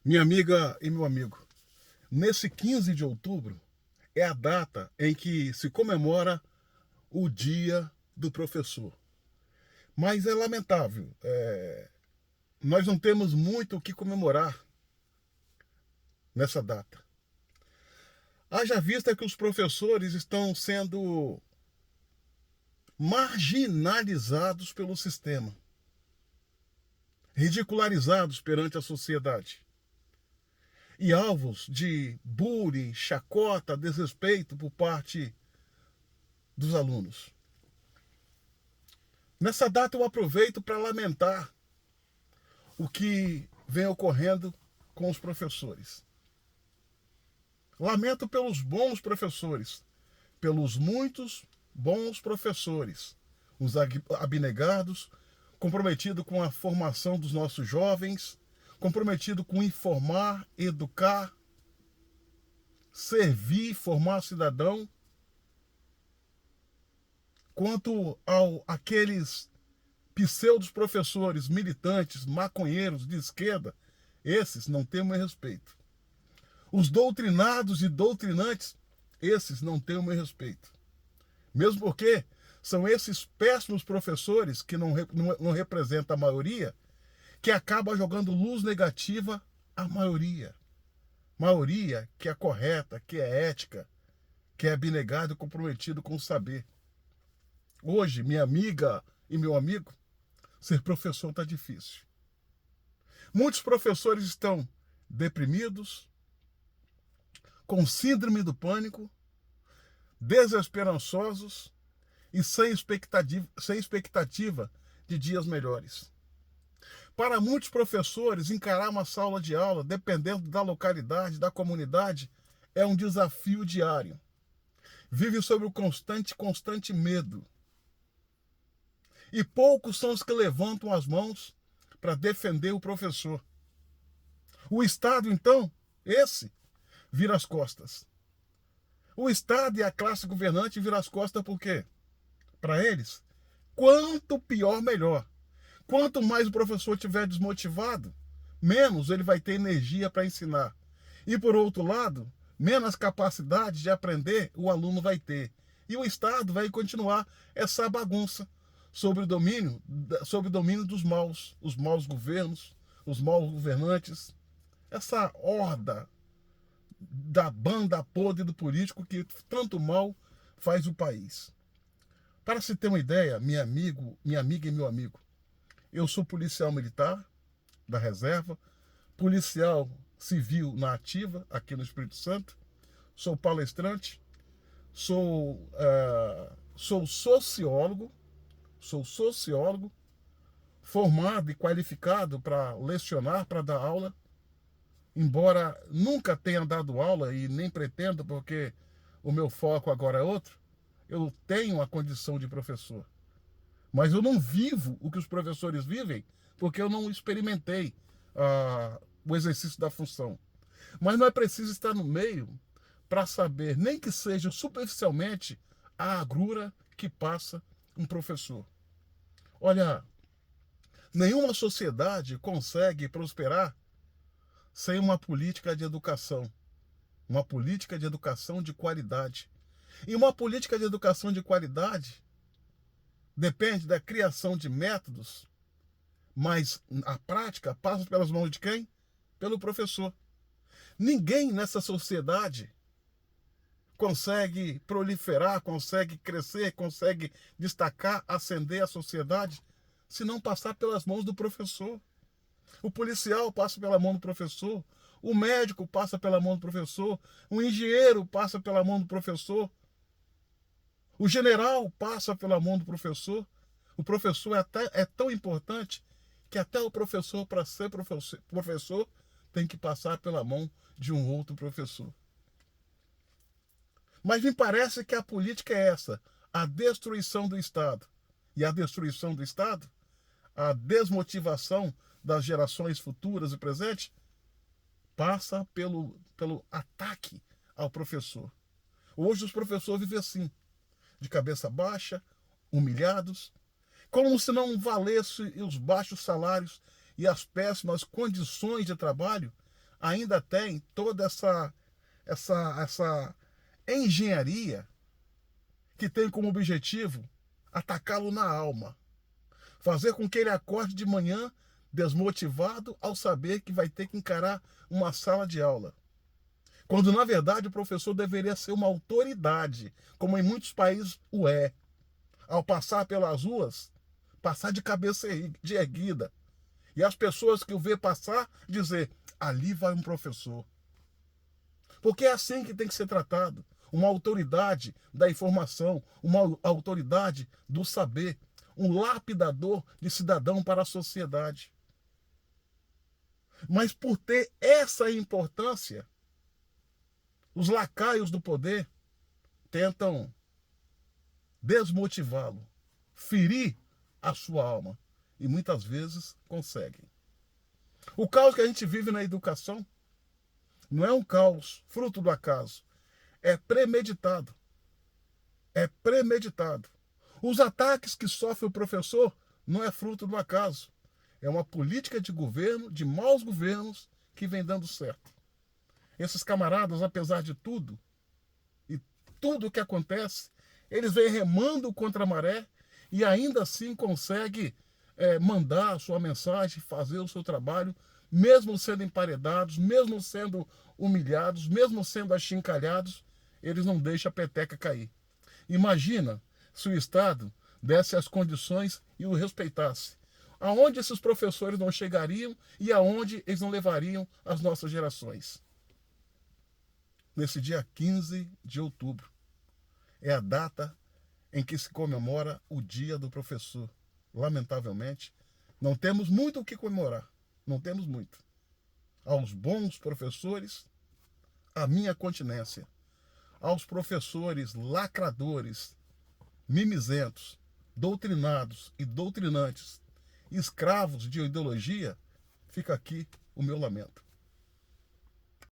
Minha amiga e meu amigo, nesse 15 de outubro é a data em que se comemora o Dia do Professor. Mas é lamentável, nós não temos muito o que comemorar nessa data. Haja vista que os professores estão sendo marginalizados pelo sistema, ridicularizados perante a sociedade e alvos de bullying, chacota, desrespeito por parte dos alunos. Nessa data eu aproveito para lamentar o que vem ocorrendo com os professores. Lamento pelos bons professores, pelos muitos bons professores, os abnegados, comprometidos com a formação dos nossos jovens, comprometidos com informar, educar, servir, formar cidadão. Quanto aqueles pseudos professores militantes, maconheiros de esquerda, esses não têm o meu respeito. Os doutrinados e doutrinantes, esses não têm o meu respeito. Mesmo porque são esses péssimos professores que não representam a maioria, que acaba jogando luz negativa à maioria. Maioria que é correta, que é ética, que é abnegado e comprometido com o saber. Hoje, minha amiga e meu amigo, ser professor está difícil. Muitos professores estão deprimidos, com síndrome do pânico, desesperançosos e sem expectativa de dias melhores. Para muitos professores, encarar uma sala de aula, dependendo da localidade, da comunidade, é um desafio diário. Vive sob o constante medo. E poucos são os que levantam as mãos para defender o professor. O Estado, então, esse, vira as costas. O Estado e a classe governante viram as costas por quê? Para eles, quanto pior, melhor. Quanto mais o professor estiver desmotivado, menos ele vai ter energia para ensinar. E, por outro lado, menos capacidade de aprender o aluno vai ter. E o Estado vai continuar essa bagunça sobre o domínio dos maus, os maus governos, os maus governantes, essa horda da banda podre do político que tanto mal faz o país. Para se ter uma ideia, minha amiga e meu amigo, eu sou policial militar da reserva, policial civil na ativa aqui no Espírito Santo, sou palestrante, sou sociólogo, formado e qualificado para lecionar, para dar aula, embora nunca tenha dado aula e nem pretendo, porque o meu foco agora é outro. Eu tenho a condição de professor, mas eu não vivo o que os professores vivem, porque eu não experimentei o exercício da função. Mas não é preciso estar no meio para saber, nem que seja superficialmente, a agrura que passa um professor. Olha, nenhuma sociedade consegue prosperar sem uma política de educação. Uma política de educação de qualidade. E uma política de educação de qualidade depende da criação de métodos, mas a prática passa pelas mãos de quem? Pelo professor. Ninguém nessa sociedade consegue proliferar, consegue crescer, consegue destacar, ascender a sociedade, se não passar pelas mãos do professor. O policial passa pela mão do professor, o médico passa pela mão do professor, o engenheiro passa pela mão do professor, o general passa pela mão do professor. O professor é tão importante que até o professor, para ser professor, tem que passar pela mão de um outro professor. Mas me parece que a política é essa, a destruição do Estado. E a destruição do Estado, a desmotivação das gerações futuras e presentes, passa pelo ataque ao professor. Hoje os professores vivem assim, de cabeça baixa, humilhados, como se não valesse os baixos salários e as péssimas condições de trabalho ainda tem toda essa engenharia que tem como objetivo atacá-lo na alma, fazer com que ele acorde de manhã desmotivado ao saber que vai ter que encarar uma sala de aula. Quando, na verdade, o professor deveria ser uma autoridade, como em muitos países o é. Ao passar pelas ruas, passar de cabeça erguida. E as pessoas que o vê passar, dizer, ali vai um professor. Porque é assim que tem que ser tratado. Uma autoridade da informação, uma autoridade do saber, um lapidador de cidadão para a sociedade. Mas por ter essa importância, os lacaios do poder tentam desmotivá-lo, ferir a sua alma. E muitas vezes conseguem. O caos que a gente vive na educação não é um caos fruto do acaso. É premeditado. É premeditado. Os ataques que sofre o professor não é fruto do acaso. É uma política de governo, de maus governos, que vem dando certo. Esses camaradas, apesar de tudo, e tudo o que acontece, eles vêm remando contra a maré e ainda assim conseguem mandar a sua mensagem, fazer o seu trabalho, mesmo sendo emparedados, mesmo sendo humilhados, mesmo sendo achincalhados, eles não deixam a peteca cair. Imagina se o Estado desse as condições e o respeitasse. Aonde esses professores não chegariam e aonde eles não levariam as nossas gerações? Nesse dia 15 de outubro. É a data em que se comemora o Dia do Professor. Lamentavelmente, não temos muito o que comemorar. Não temos muito. Aos bons professores, a minha continência. Aos professores lacradores, mimizentos, doutrinados e doutrinantes, escravos de ideologia, fica aqui o meu lamento.